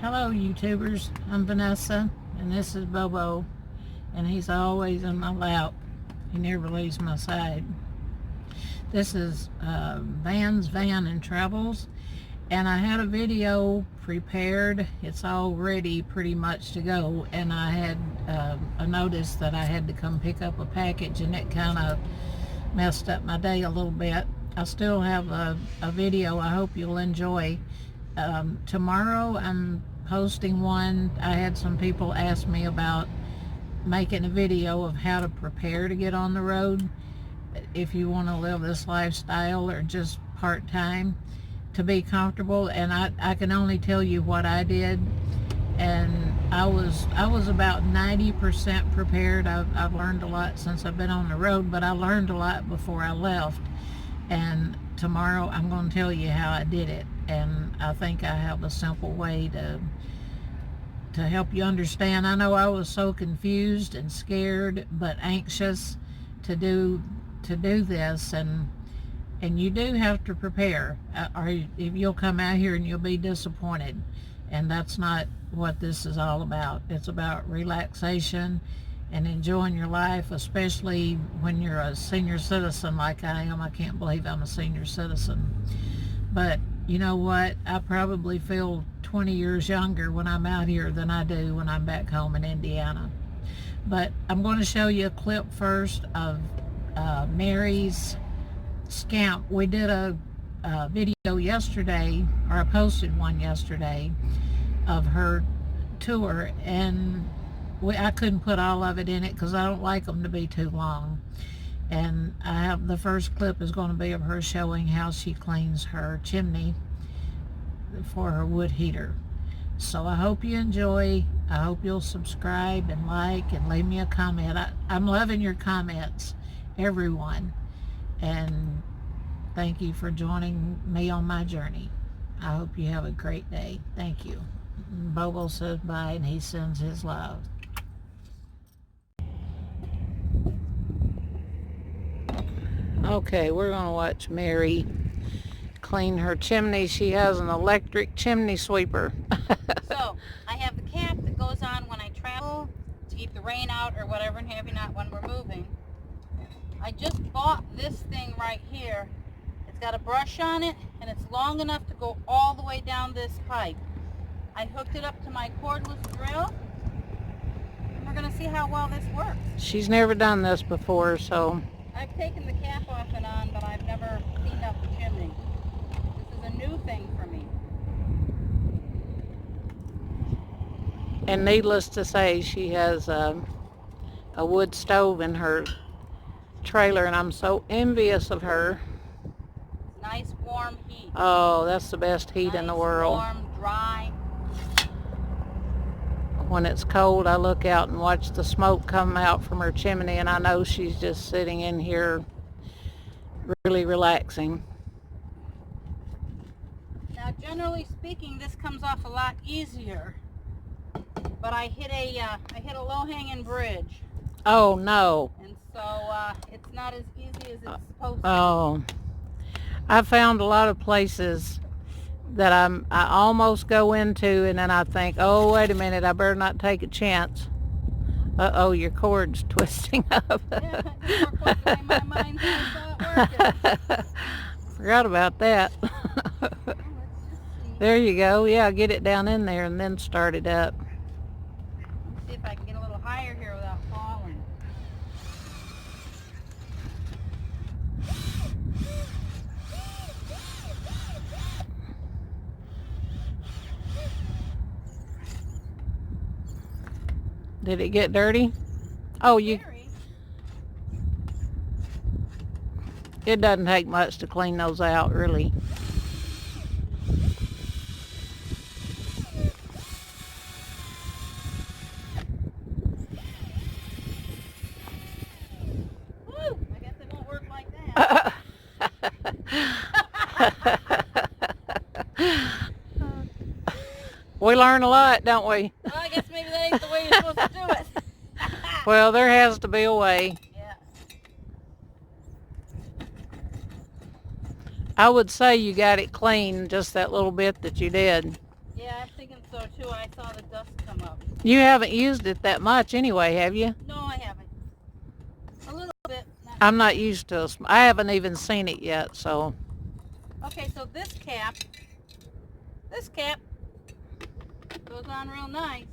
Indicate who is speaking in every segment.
Speaker 1: Hello YouTubers, I'm Vanessa and this is Bobo, and he's always in my lap. He never leaves my side. This is Van's Van and Travels, and I had a video prepared. It's all ready pretty much to go, and I had a notice that I had to come pick up a package, and it kind of messed up my day a little bit. I still have a video I hope you'll enjoy. Tomorrow I'm posting one. I had some people ask me about making a video of how to prepare to get on the road if you want to live this lifestyle or just part-time to be comfortable, and I can only tell you what I did, and I was about 90% prepared. I've learned a lot since I've been on the road, but I learned a lot before I left, and tomorrow I'm going to tell you how I did it, and I think I have a simple way to help you understand. I know I was so confused and scared but anxious to do this, and you do have to prepare, or if you'll come out here and you'll be disappointed, and that's not what this is all about. It's about relaxation and enjoying your life, especially when you're a senior citizen like I am. I can't believe I'm a senior citizen. But you know what? I probably feel 20 years younger when I'm out here than I do when I'm back home in Indiana. But I'm going to show you a clip first of Mary's Scamp. We did a video yesterday, or I posted one yesterday, of her tour, and I couldn't put all of it in it because I don't like them to be too long. And I have the first clip is going to be of her showing how she cleans her chimney for her wood heater. So I hope you enjoy. I hope you'll subscribe and like and leave me a comment. I'm loving your comments, everyone, and thank you for joining me on my journey. I hope you have a great day. Thank you. Bobo says bye, and he sends his love. Okay, we're going to watch Mary clean her chimney. She has an electric chimney sweeper.
Speaker 2: So, I have the cap that goes on when I travel to keep the rain out or whatever, and have you not when we're moving. I just bought this thing right here. It's got a brush on it, and it's long enough to go all the way down this pipe. I hooked it up to my cordless drill, and we're going to see how well this works.
Speaker 1: She's never done this before, so...
Speaker 2: I've taken the cap off and on, but I've never cleaned up the chimney. This is a new thing for me.
Speaker 1: And needless to say, she has a wood stove in her trailer, and I'm so envious of her.
Speaker 2: Nice warm heat.
Speaker 1: Oh, that's the best heat in the world.
Speaker 2: Warm, dry.
Speaker 1: When it's cold, I look out and watch the smoke come out from her chimney, and I know she's just sitting in here really relaxing.
Speaker 2: Now, generally speaking, this comes off a lot easier, but I hit a low-hanging bridge.
Speaker 1: Oh no!
Speaker 2: And so it's not as easy as it's supposed to.
Speaker 1: Oh, I found a lot of places that I almost go into, and then I think, oh, wait a minute, I better not take a chance. Uh-oh, your cord's twisting up.
Speaker 2: Yeah, more quickly my mind thought working.
Speaker 1: Forgot about that.
Speaker 2: Let's just see.
Speaker 1: There you go. Yeah, get it down in there and then start it up.
Speaker 2: Let's see if I can get a little higher here without falling.
Speaker 1: Did it get dirty? Oh, it doesn't take much to clean those out, really.
Speaker 2: Woo! I guess it won't work like that.
Speaker 1: We learn a lot, don't we?
Speaker 2: Well, I guess maybe that ain't the way you're supposed to do it.
Speaker 1: Well, there has to be a way.
Speaker 2: Yeah.
Speaker 1: I would say you got it clean, just that little bit that you did.
Speaker 2: Yeah, I'm thinking so too. I saw the dust come up.
Speaker 1: You haven't used it that much anyway, have you?
Speaker 2: No, I haven't. A little bit.
Speaker 1: I'm not used to it. I haven't even seen it yet, so.
Speaker 2: Okay, so this cap goes on real nice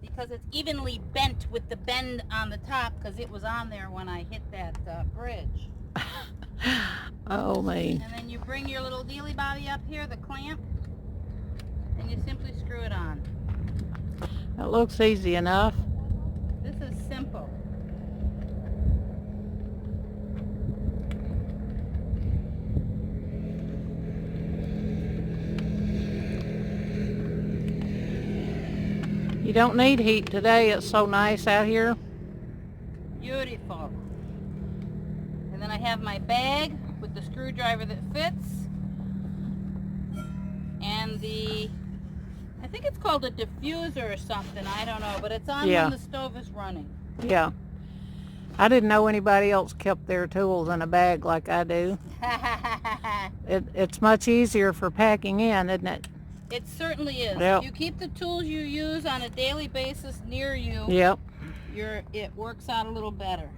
Speaker 2: because it's evenly bent with the bend on the top because it was on there when I hit that bridge.
Speaker 1: Oh, me.
Speaker 2: And then you bring your little dealy body up here, the clamp, and you simply screw it on.
Speaker 1: It looks easy enough.
Speaker 2: This is simple.
Speaker 1: You don't need heat today. It's so nice out here.
Speaker 2: Beautiful. And then I have my bag with the screwdriver that fits. And I think it's called a diffuser or something. I don't know. But it's on when the stove is running.
Speaker 1: Yeah. I didn't know anybody else kept their tools in a bag like I do. It's much easier for packing in, isn't it?
Speaker 2: It certainly is.
Speaker 1: Yep.
Speaker 2: If you keep the tools you use on a daily basis near you,
Speaker 1: yep,
Speaker 2: it works out a little better.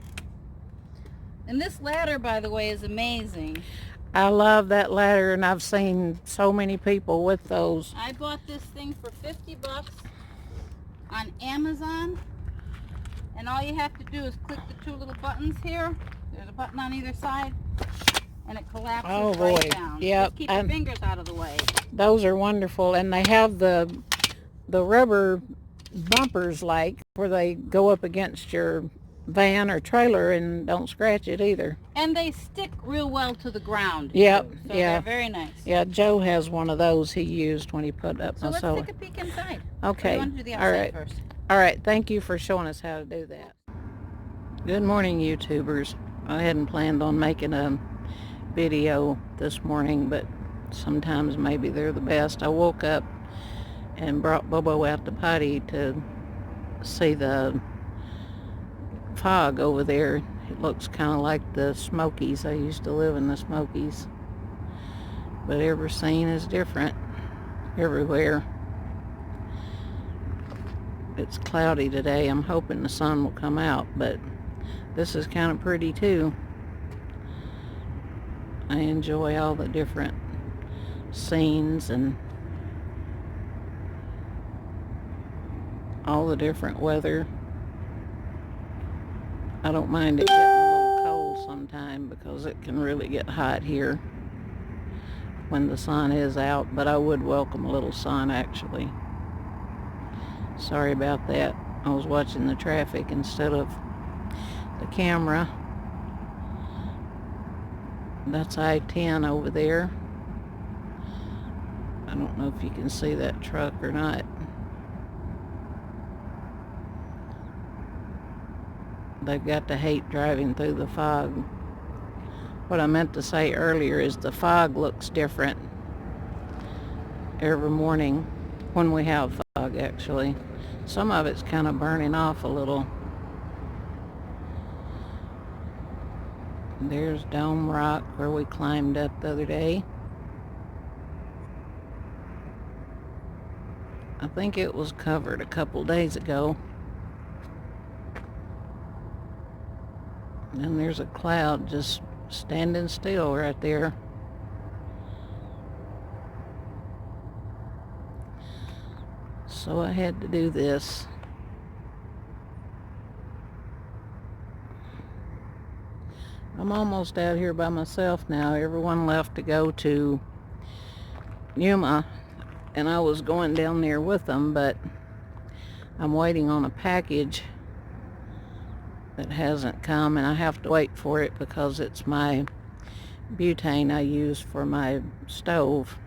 Speaker 2: And this ladder, by the way, is amazing.
Speaker 1: I love that ladder, and I've seen so many people with those.
Speaker 2: I bought this thing for $50 on Amazon, and all you have to do is click the two little buttons here. There's a button on either side, and it collapses right down.
Speaker 1: Yep.
Speaker 2: Just keep your fingers out of the way.
Speaker 1: Those are wonderful, and they have the rubber bumpers like where they go up against your van or trailer and don't scratch it either.
Speaker 2: And they stick real well to the ground.
Speaker 1: Yep.
Speaker 2: Too, so they're very nice.
Speaker 1: Yeah, Joe has one of those he used when he put up my solar.
Speaker 2: So let's take a peek inside.
Speaker 1: Okay.
Speaker 2: You want to do the outside first?
Speaker 1: All right. Thank you for showing us how to do that. Good morning, YouTubers. I hadn't planned on making a video this morning, but sometimes maybe they're the best. I woke up and brought Bobo out to potty to see the fog over there. It looks kind of like the Smokies. I used to live in the Smokies, but every scene is different everywhere. It's cloudy today. I'm hoping the sun will come out, but this is kind of pretty too. I enjoy all the different scenes and all the different weather. I don't mind it getting a little cold sometime because it can really get hot here when the sun is out, but I would welcome a little sun actually. Sorry about that. I was watching the traffic instead of the camera. That's I-10 over there. I don't know if you can see that truck or not. They've got to hate driving through the fog. What I meant to say earlier is the fog looks different every morning when we have fog, actually. Some of it's kind of burning off a little. There's Dome Rock where we climbed up the other day. I think it was covered a couple days ago. And there's a cloud just standing still right there. So I had to do this. I'm almost out here by myself now. Everyone left to go to Yuma, and I was going down there with them, but I'm waiting on a package that hasn't come, and I have to wait for it because it's my butane I use for my stove,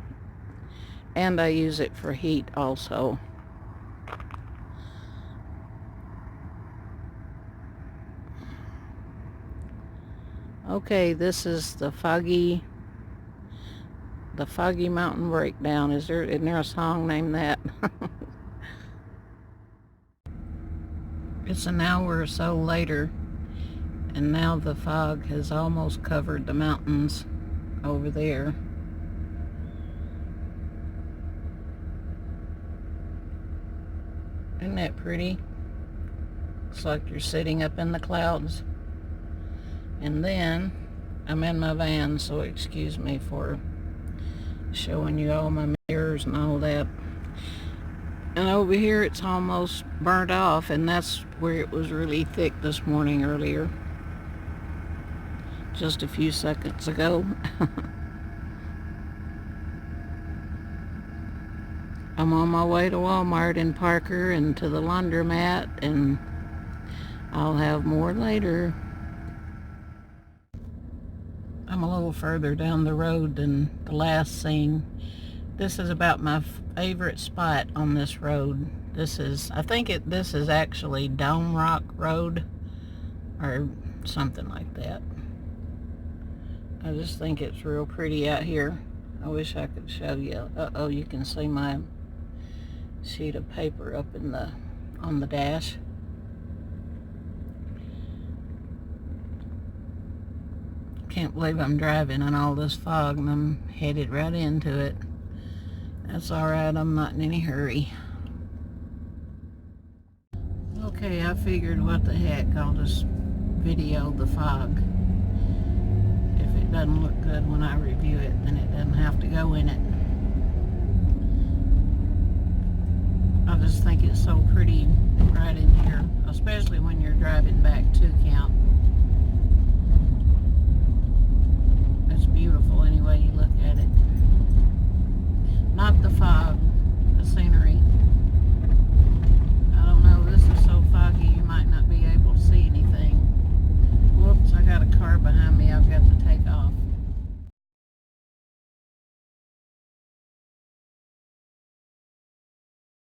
Speaker 1: and I use it for heat also. Okay, this is the foggy mountain breakdown. Isn't there a song named that? It's an hour or so later, and now the fog has almost covered the mountains over there. Isn't that pretty? It's like you're sitting up in the clouds. And then I'm in my van, so excuse me for showing you all my mirrors and all that. And over here it's almost burnt off, and that's where it was really thick this morning earlier. Just a few seconds ago. I'm on my way to Walmart in Parker and to the laundromat, and I'll have more later. I'm a little further down the road than the last scene. This is about my favorite spot on this road. This is actually Dome Rock Road or something like that. I just think it's real pretty out here. I wish I could show you. Uh-oh, you can see my sheet of paper up on the dash. Can't believe I'm driving in all this fog and I'm headed right into it. That's alright, I'm not in any hurry. Okay, I figured what the heck, I'll just video the fog. If it doesn't look good when I review it, then it doesn't have to go in it. I just think it's so pretty right in here, especially when you're driving back to camp. It's beautiful any way you look at it. Not the fog